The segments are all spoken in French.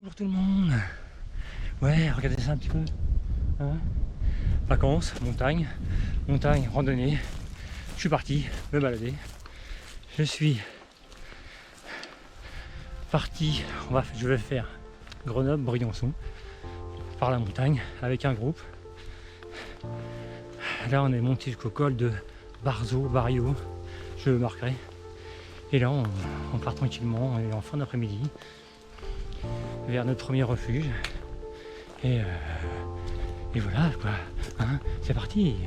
Bonjour tout le monde. Ouais, regardez ça un petit peu. Hein, vacances, montagne, randonnée. Je suis parti me balader. Je suis parti. Je vais faire Grenoble-Briançon par la montagne avec un groupe. Là, on est monté jusqu'au col de Barrio. Je le marquerai. Et là, on part tranquillement et en fin d'après-midi vers notre premier refuge. Et voilà quoi, hein, c'est parti.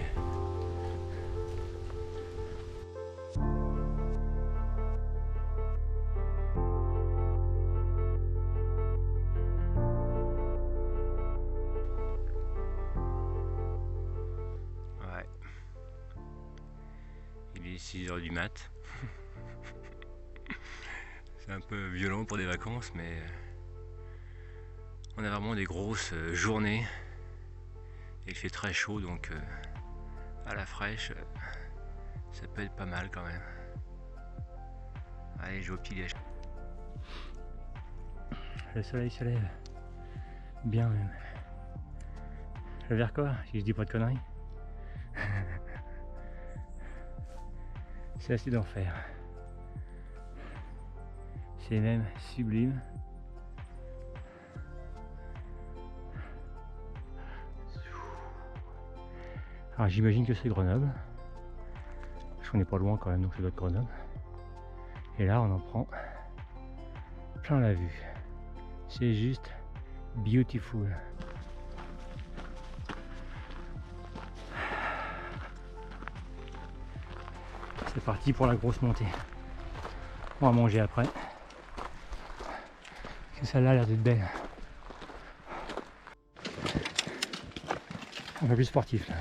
Ouais. Il est 6h du mat. C'est un peu violent pour des vacances, mais on a vraiment des grosses journées. Et il fait très chaud, donc à la fraîche, ça peut être pas mal quand même. Allez, je vais au petit déj. Le soleil se lève. Bien même. Je vais vers quoi si je dis pas de conneries? C'est assez d'enfer. C'est même sublime. Alors j'imagine que c'est Grenoble. Parce qu'on n'est pas loin quand même, donc ça doit être Grenoble. Et là on en prend plein la vue. C'est juste beautiful. C'est parti pour la grosse montée. On va manger après. Parce que celle-là a l'air d'être belle. Un peu plus sportif là.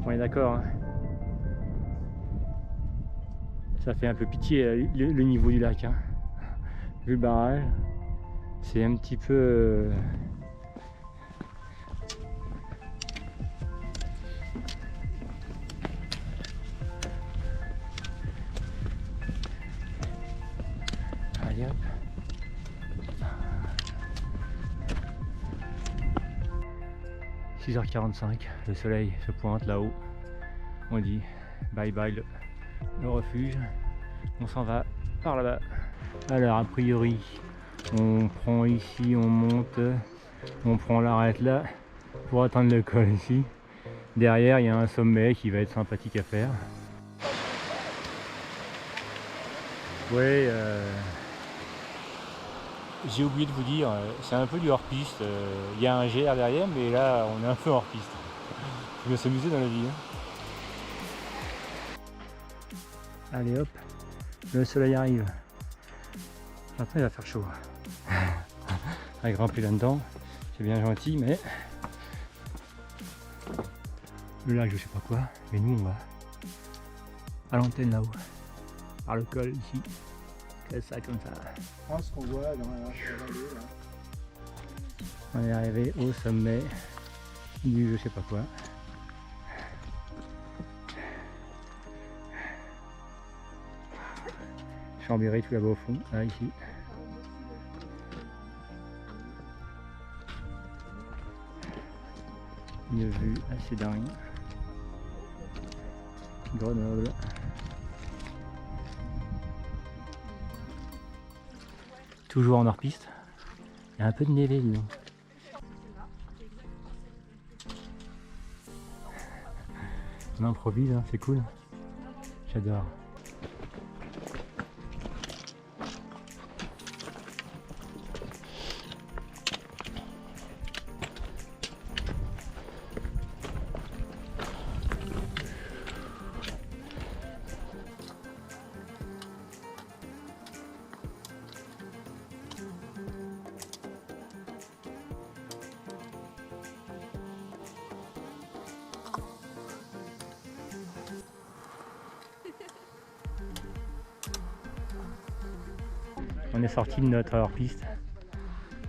On est d'accord, hein. Ça fait un peu pitié le niveau du lac, hein. Vu le barrage, c'est un petit peu... Allez hop. « 6h45, le soleil se pointe là-haut. On dit bye bye le refuge. On s'en va par là-bas. Alors a priori, on prend ici, on monte, on prend l'arête là pour atteindre le col ici. Derrière, il y a un sommet qui va être sympathique à faire. Oui, j'ai oublié de vous dire, c'est un peu du hors-piste. Il y a un GR derrière, mais là, on est un peu hors-piste. Il faut s'amuser dans la vie. Hein. Allez hop, le soleil arrive. Après, il va faire chaud. À grimper là-dedans, c'est bien gentil, mais le lac, je sais pas quoi. Mais nous, on va à l'antenne là-haut, par le col ici. C'est ça comme ça. Ah, ce qu'on voit dans la vallée là. On est arrivé au sommet du je sais pas quoi. Chambéry tout là-bas au fond, là ici. Une vue assez dingue. Grenoble. Toujours en hors-piste. Il y a un peu de névé, dis donc. On improvise, hein, c'est cool. J'adore. On est sorti de notre hors-piste.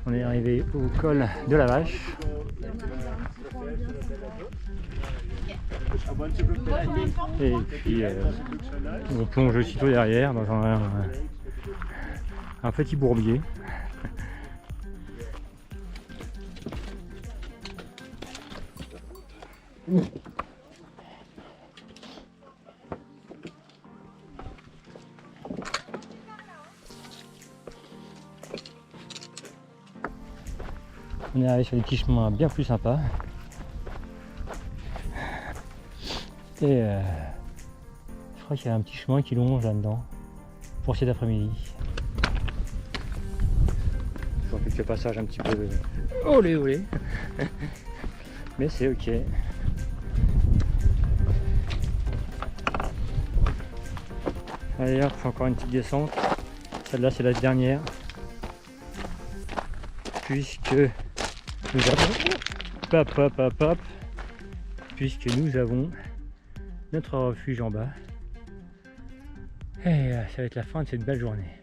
On est arrivé au col de la Vache. Et puis on plonge aussitôt derrière dans un petit bourbier. On est arrivé sur des petits chemins bien plus sympas. Et je crois qu'il y a un petit chemin qui longe là-dedans pour cet après-midi. Je vois quelques passages un petit peu olé olé. Mais c'est ok. Allez hop, encore une petite descente. Celle-là c'est la dernière. Puisque nous avons puisque nous avons notre refuge en bas. Et ça va être la fin de cette belle journée.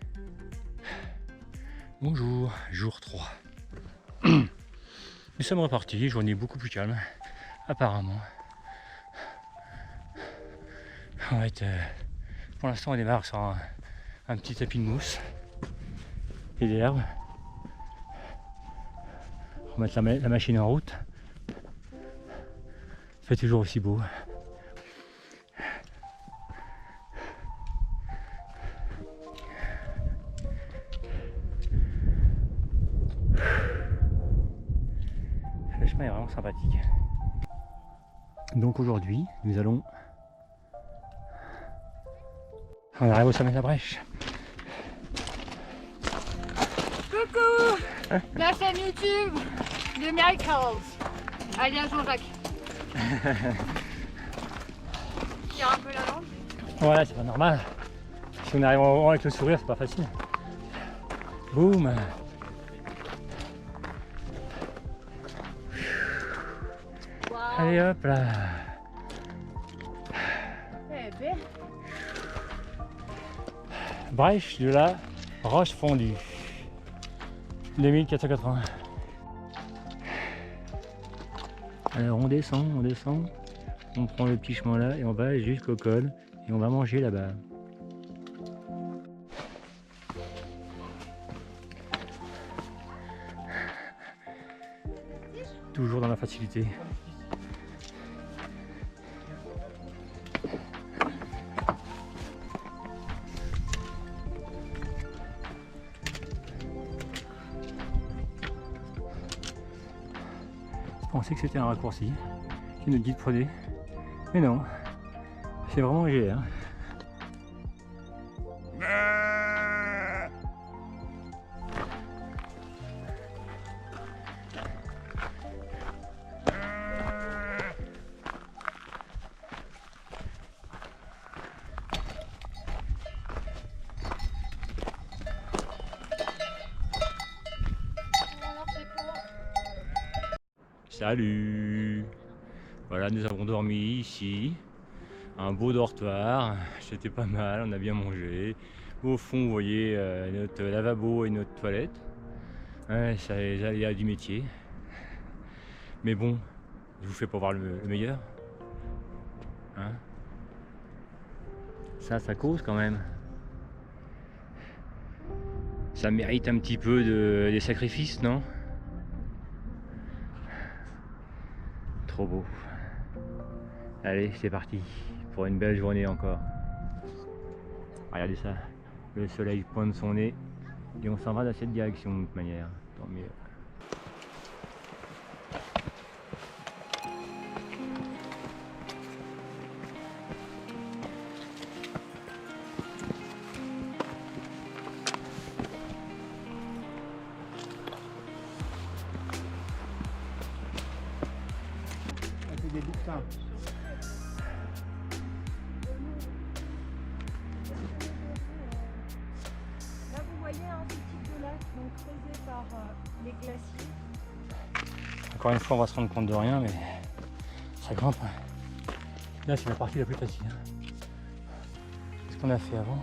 Bonjour, jour 3. Nous sommes repartis, journée beaucoup plus calme, apparemment. On va être, pour l'instant on démarre sur un petit tapis de mousse et d'herbe. On va mettre la machine en route. Il fait toujours aussi beau. Le chemin est vraiment sympathique. Donc aujourd'hui, nous allons... On arrive au sommet de la Brèche. Coucou, la chaîne YouTube de Miracles, alias Jean-Jacques. Tire un peu la langue. Ouais, c'est pas normal. Si on arrive en haut avec le sourire, c'est pas facile. Boum. Wow. Allez hop là. Eh ben. Brèche de la Roche Fondue. 2480. Alors on descend, on prend le petit chemin là et on va jusqu'au col et on va manger là-bas. Toujours dans la facilité. Je pensais que c'était un raccourci qui nous dit de prenez, mais non, c'est vraiment un GR. Salut! Voilà, nous avons dormi ici, un beau dortoir, c'était pas mal, on a bien mangé. Au fond, vous voyez notre lavabo et notre toilette. Ouais, ça il y a du métier. Mais bon, je vous fais pas voir le meilleur. Hein? Ça cause quand même. Ça mérite un petit peu des sacrifices, non? Trop beau. Allez, c'est parti pour une belle journée encore. Regardez ça, le soleil pointe son nez et on s'en va dans cette direction de toute manière. Tant mieux. C'est des bouquins. Là vous voyez ce type de lac donc creusé par les glaciers. Encore une fois, on va se rendre compte de rien, mais ça grimpe. Là, c'est la partie la plus facile. C'est ce qu'on a fait avant.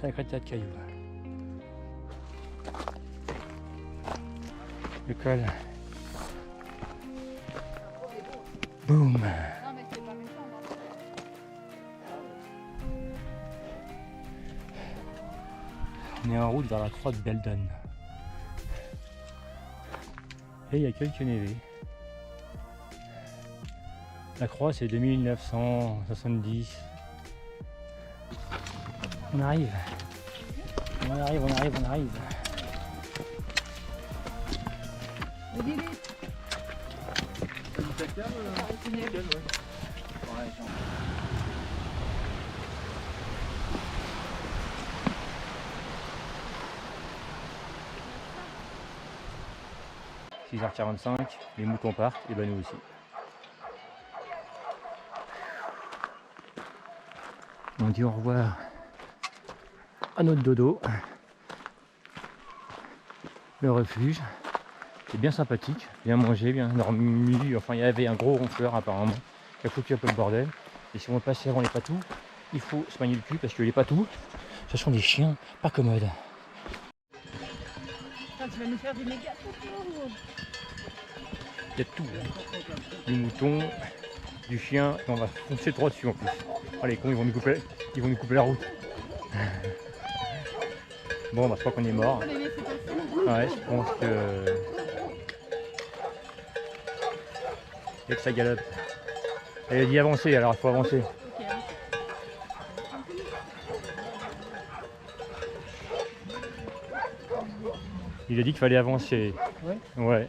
Sacré tas de cailloux. Le col. Boum. Non, mais c'est pas méchant, non. On est en route vers la croix de Beldon. Et il y a quelques névés. La croix c'est de 1970. On arrive. On arrive, on arrive, on arrive. « 6h45, les moutons partent, et ben nous aussi. On dit au revoir à notre dodo. Le refuge. C'est bien sympathique, bien mangé, bien dormi. Enfin, il y avait un gros ronfleur apparemment qui a foutu un peu le bordel. Et si on veut passer avant les patous, il faut se manier le cul parce que les patous, ce sont des chiens pas commodes. Putain, tu vas nous faire des méga photos. Il y a de tout. Hein. Du mouton, du chien, et on va foncer droit dessus en plus. Oh, les cons, ils vont nous couper la route. Bon, bah, je crois qu'on est mort. Ouais, je pense que... Et que ça galope. Elle a dit avancer, alors il faut avancer. Il a dit qu'il fallait avancer. Ouais. Ouais.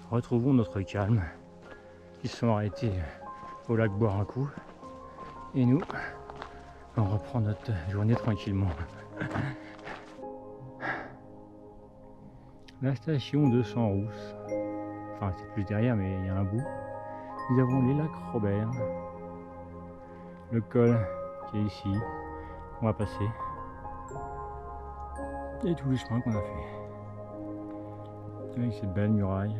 Retrouvons notre calme. Ils se sont arrêtés au lac boire un coup. Et nous, on reprend notre journée tranquillement. La station de Sanrousse. Enfin, c'est plus derrière, mais il y a un bout. Nous avons les lacs Robert. Le col qui est ici. On va passer. Et tous les chemins qu'on a fait. Avec cette belle muraille.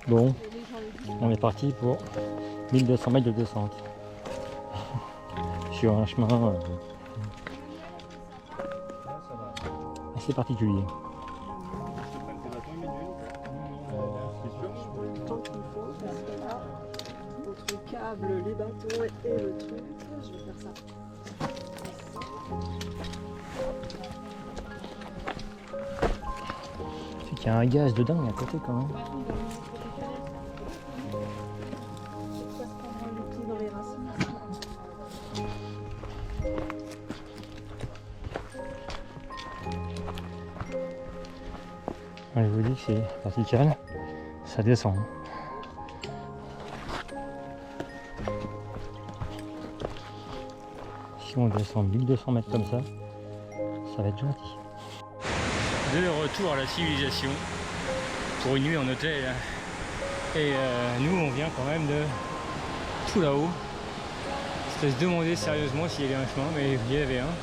Bon, on est parti pour 1200 mètres de descente sur un chemin assez particulier. Tant qu'il faut, parce que là, entre le câble, les bateaux et le truc, je vais faire ça. C'est qu'il y a un gaz de dingue à côté quand même. Je vous dis que c'est vertical, ça descend. Si on descend 1200 mètres comme ça, ça va être gentil. De retour à la civilisation pour une nuit en hôtel. Et nous on vient quand même de tout là-haut. C'était se demander sérieusement s'il y avait un chemin, mais il y avait un.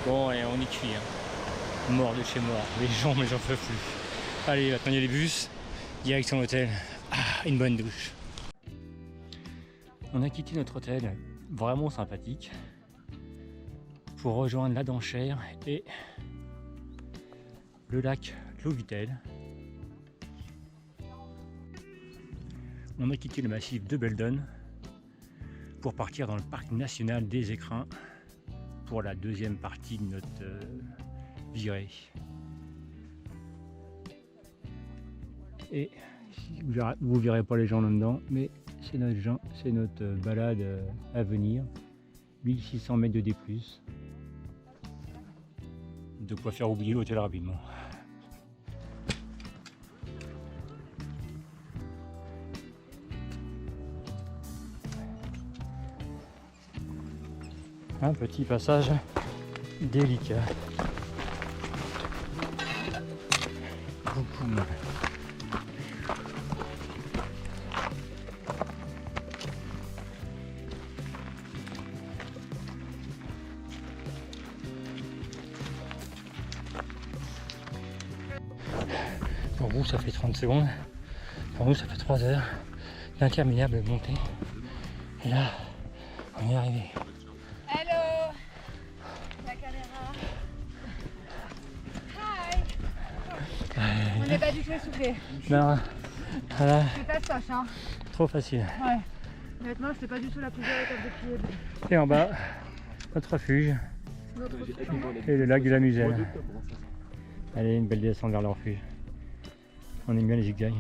Bon et on est cuit. Hein. Mort de chez mort. Les gens, mais j'en peux plus. Allez, maintenant il y a les bus, direction l'hôtel. Ah, une bonne douche. On a quitté notre hôtel, vraiment sympathique, pour rejoindre la Danchère et le lac Clovitel. On a quitté le massif de Beldon pour partir dans le parc national des Écrins pour la deuxième partie de notre virée. Et vous ne verrez pas les gens là-dedans, mais c'est notre balade à venir. 1600 mètres de D+. De quoi faire oublier l'hôtel rapidement. Un petit passage délicat. Boum. Pour vous ça fait 30 secondes, pour nous ça fait 3 heures d'interminable montée. Et là, on y est arrivé. Hello. La caméra. Hi. On n'est pas du tout essoufflé. Non, voilà, C'est pas soche, hein. trop facile. Ouais. Honnêtement, c'était pas du tout la plus belle étape de pied. Et en bas, notre refuge et le lac de la Muselle. Allez, une belle descente vers le refuge. On aime bien les zigzags.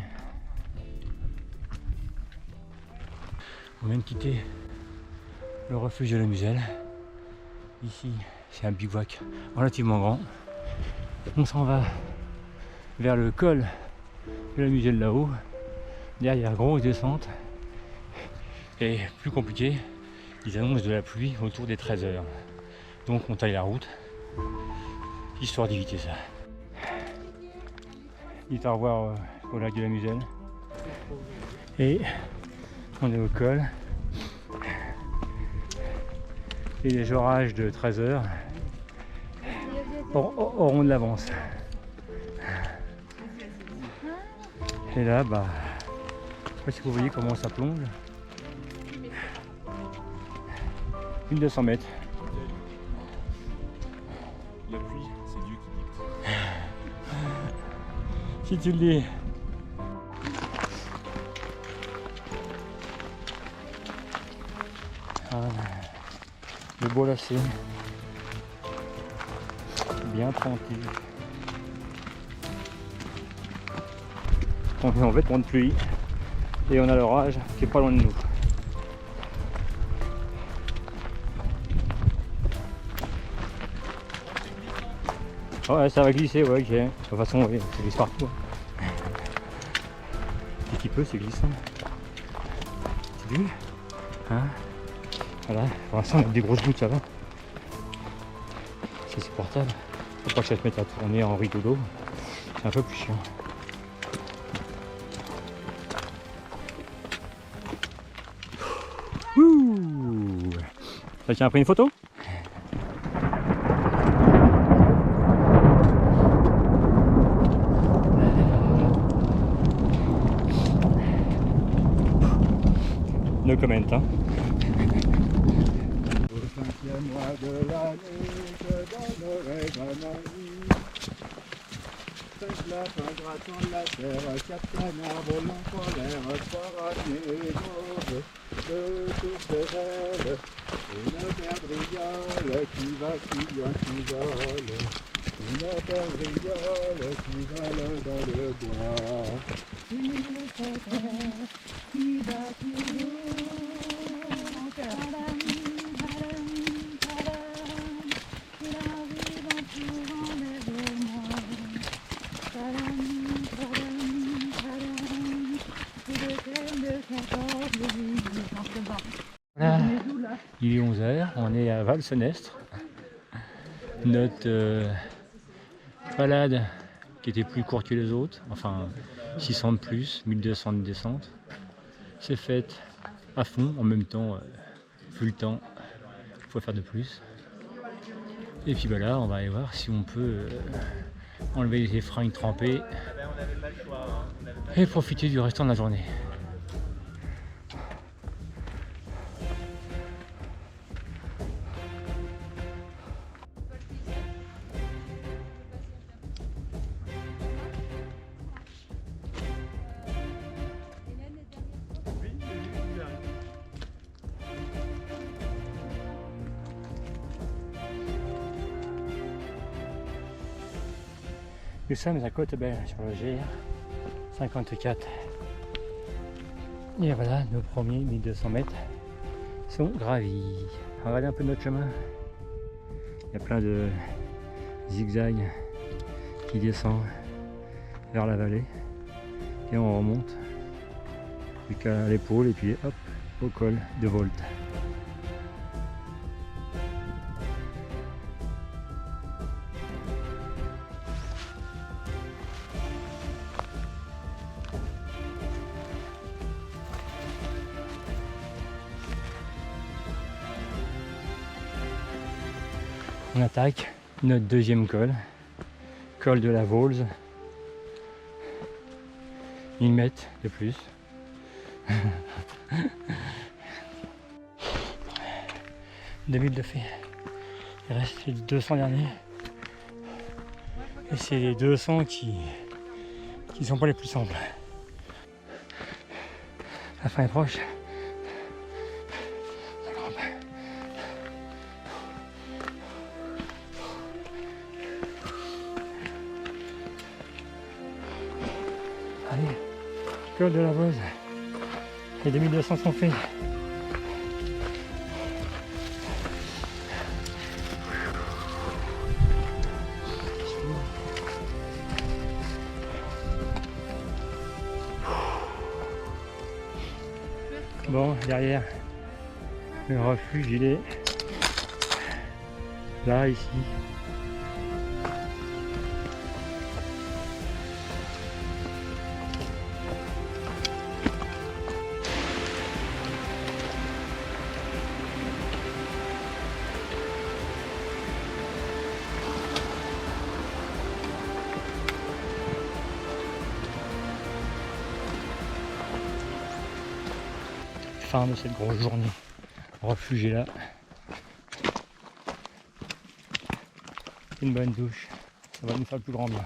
On vient de quitter le refuge de la Muselle. Ici, c'est un bivouac relativement grand. On s'en va vers le col de la Muselle là-haut. Derrière, grosse descente. Et plus compliqué, ils annoncent de la pluie autour des 13 h. Donc on taille la route, histoire d'éviter ça. Dites au revoir au lac de la Muselle. Et on est au col. Et les orages de 13 h auront de l'avance. Et là, bah, je sais pas si vous voyez comment ça plonge. 1200 mètres. La pluie, c'est Dieu qui dicte. Si tu le dis. Ah, le beau lacet. Bien tranquille. On est en vêtements de pluie et on a l'orage qui est pas loin de nous. Ouais, ça va glisser, ouais, ok. De toute façon, oui, ça glisse partout. Dès qu'il peut, c'est glissant. C'est vu, hein? Voilà, pour l'instant, on a des grosses gouttes, ça va. C'est supportable. Faut pas que ça se mette à tourner en rigolo. C'est un peu plus chiant. Ouh! Quelqu'un a pris une photo? No comment, hein. Au 5e mois de l'année, je donnerai ma vie. 5 lapins grattant la terre, 4 canards volant en l'air, 3 ramiers gauches, 2 tourterelles, une perdriole qui va, qui vient, qui vole. Une perdriole qui vole dans le bois. Voilà, il est 11 h, on est à Val-Senestre. Notre balade qui était plus courte que les autres, enfin 600 de plus, 1200 de descente, c'est faite à fond, en même temps, vu le temps, il faut faire de plus. Et puis bah là, on va aller voir si on peut enlever les fringues trempées et profiter du restant de la journée. Nous sommes à Côte-Belle sur le GR 54. Et voilà, nos premiers 1200 mètres sont gravis. Regardez un peu notre chemin. Il y a plein de zigzags qui descendent vers la vallée. Et on remonte jusqu'à l'épaule et puis hop, au col de Volte. On attaque notre deuxième col, col de la Vaulze. 1000 mètres de plus. 2000 de fait. Il reste les 200 derniers. Et c'est les 200 qui sont pas les plus simples. La fin est proche. Allez, col de la Vaulze. Les 2200 sont faits. Bon, derrière, le refuge, il est là, ici. Fin de cette grosse journée. Refuge est là. Une bonne douche. Ça va nous faire le plus grand bien.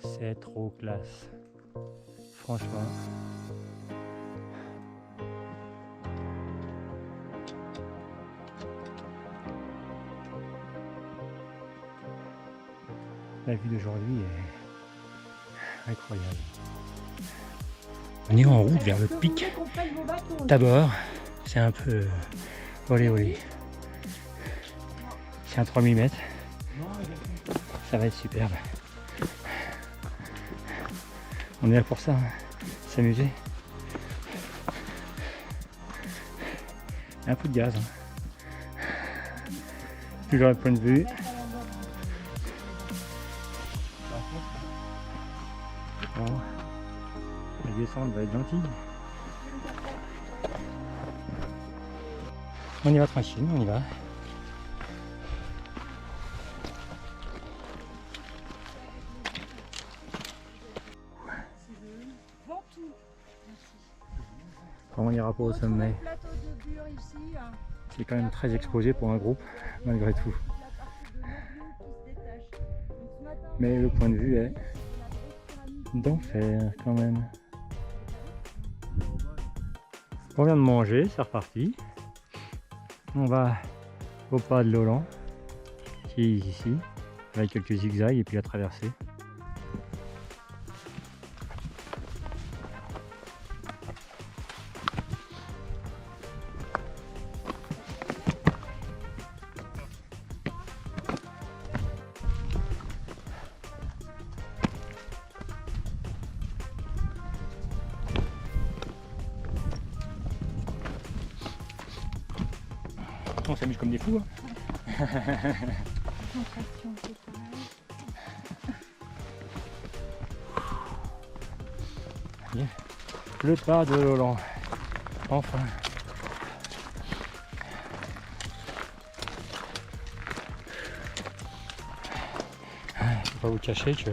C'est trop classe. Franchement. La vue d'aujourd'hui est incroyable. On est en route vers le pic Tabor. C'est un peu olé olé. C'est un 3000 mètres. Ça va être superbe. On est là pour ça, hein. S'amuser. Un coup de gaz. Hein. Toujours le point de vue. Bon, la descente va être gentille. On y va tranquille, on y va. On n'ira pas au sommet. C'est quand même très exposé pour un groupe, malgré tout. Mais le point de vue est d'enfer quand même. On vient de manger, c'est reparti. On va au pas de l'Olan, qui est ici, avec quelques zigzags et puis la traversée. On s'amuse comme des fous. Hein. Le pas de l'Olan. Enfin. Il ne faut pas vous cacher que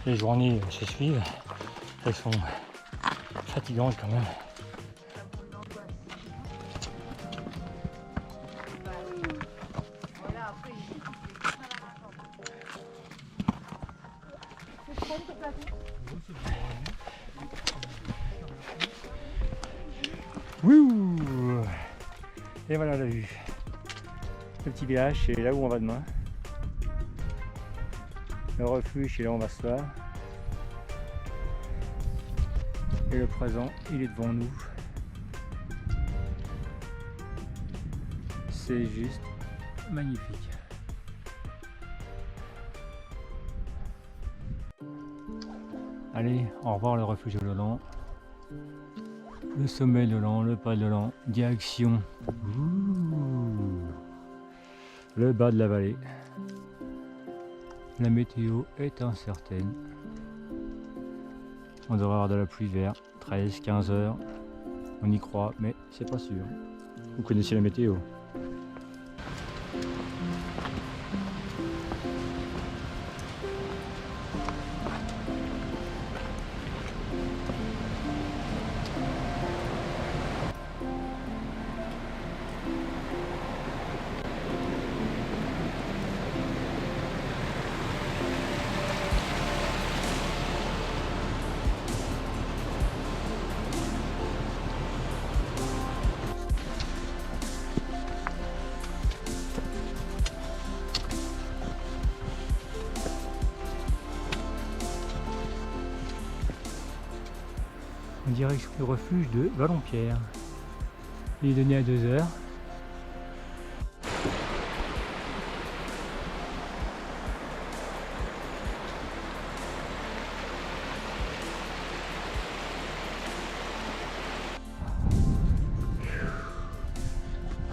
les journées se suivent. Elles sont fatigantes quand même. Wouh! Et voilà la vue. Le petit village, c'est là où on va demain. Le refuge, c'est là où on va se faire. Et le présent, il est devant nous. C'est juste magnifique. Allez, au revoir le refuge de l'Olan. Le sommet de l'Olan, le pas de l'Olan, direction le bas de la vallée. La météo est incertaine. On devrait avoir de la pluie vers 13-15 heures. On y croit, mais c'est pas sûr. Vous connaissez la météo. En direction du refuge de Vallonpierre. Il est donné à 2 heures.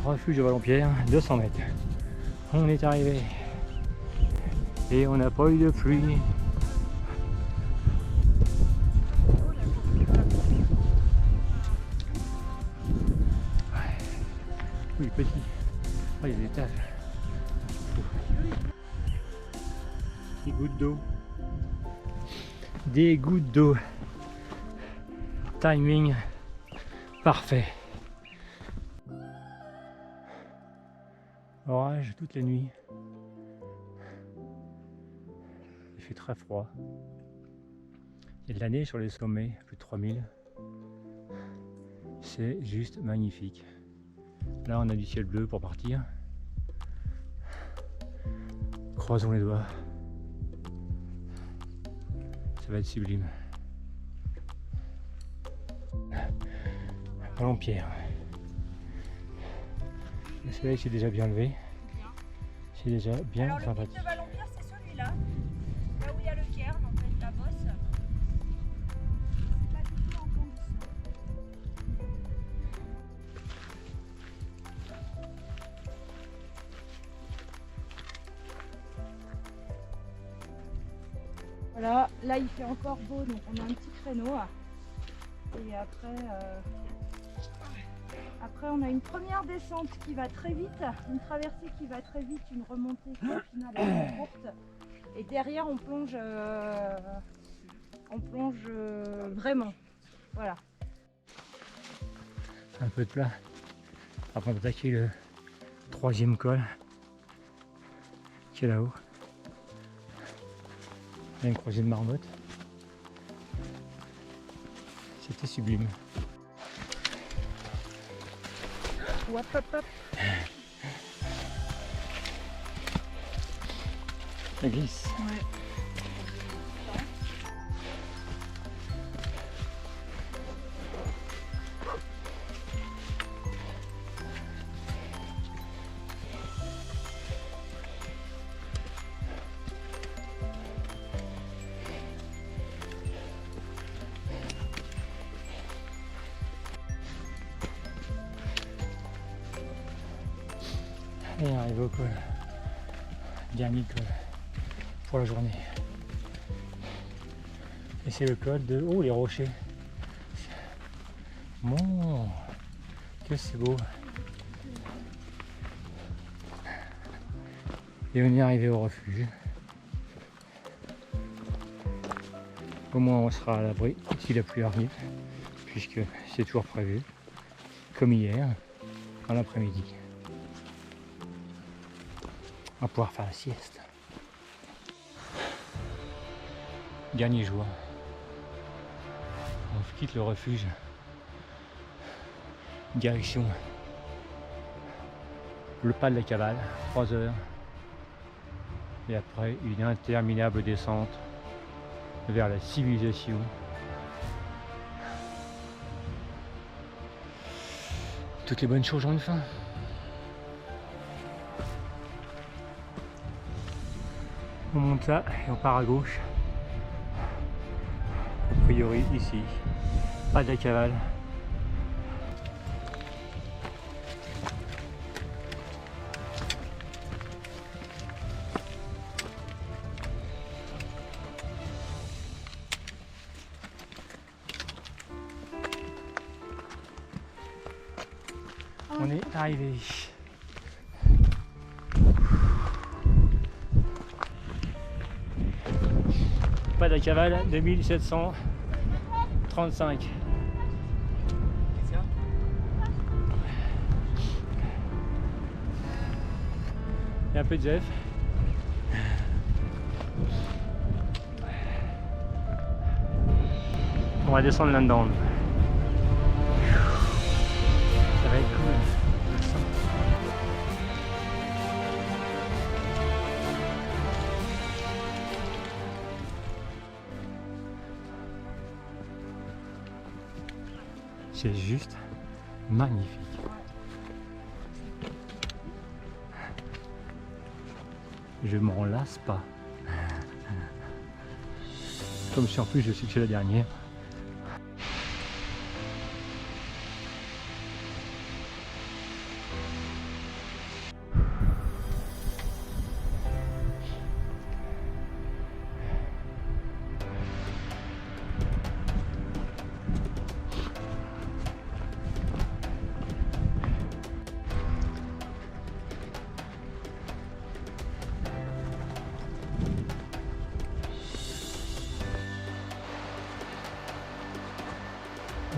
Refuge de Vallonpierre, 200 mètres. On est arrivé. Et on n'a pas eu de pluie. Oui, petit. Oh, il y a des étages. Des gouttes d'eau. Des gouttes d'eau. Timing parfait. Orage toute la nuit. Il fait très froid. Il y a de la neige sur les sommets, plus de 3000. C'est juste magnifique. Là, on a du ciel bleu pour partir. Croisons les doigts. Ça va être sublime. Vallonpierre. Le soleil s'est déjà bien levé. C'est déjà bien Alors, sympathique. le pic de Vallonpierre, c'est celui-là. Là où il y a le cairn, en fait, la bosse. C'est pas du tout en condition. Voilà, là il fait encore beau, donc on a un petit créneau. Et après on a une première descente qui va très vite, une traversée qui va très vite, une remontée qui au final est courte. Et derrière on plonge vraiment. Voilà. Un peu de plat. Après on va attaquer le 3e col qui est là-haut. Il y a une croisée de marmotte. C'était sublime. Hop, hop, hop. Ça glisse. Ouais. Et on arrive au col. Dernier col pour la journée. Et c'est le col de... Oh, les rochers. Bon, que c'est beau. Et on est arrivé au refuge. Au moins on sera à l'abri si la pluie arrive, puisque c'est toujours prévu, comme hier, en l'après-midi. On va pouvoir faire la sieste. Dernier jour. On quitte le refuge. Direction le pas de la cavale, 3 heures. Et après une interminable descente vers la civilisation. Toutes les bonnes choses ont une fin. On monte là et on part à gauche. A priori ici, pas de la cavale. arrivé. Pas de cavale, 2735. Il y a un peu de zef. On va descendre là-dedans. Ça va être cool. C'est juste magnifique. Je m'en lasse pas. Comme si en plus je sais que c'est la dernière.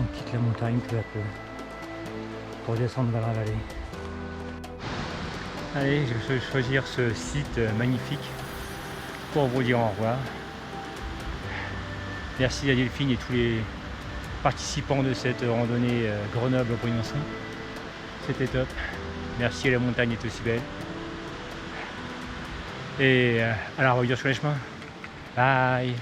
On quitte la montagne peu à peu pour descendre vers la vallée. Allez, je vais choisir ce site magnifique pour vous dire au revoir. Merci à Delphine et tous les participants de cette randonnée Grenoble-Briançon. C'était top. Merci, la montagne est aussi belle. Et à la revoyure sur les chemins. Bye.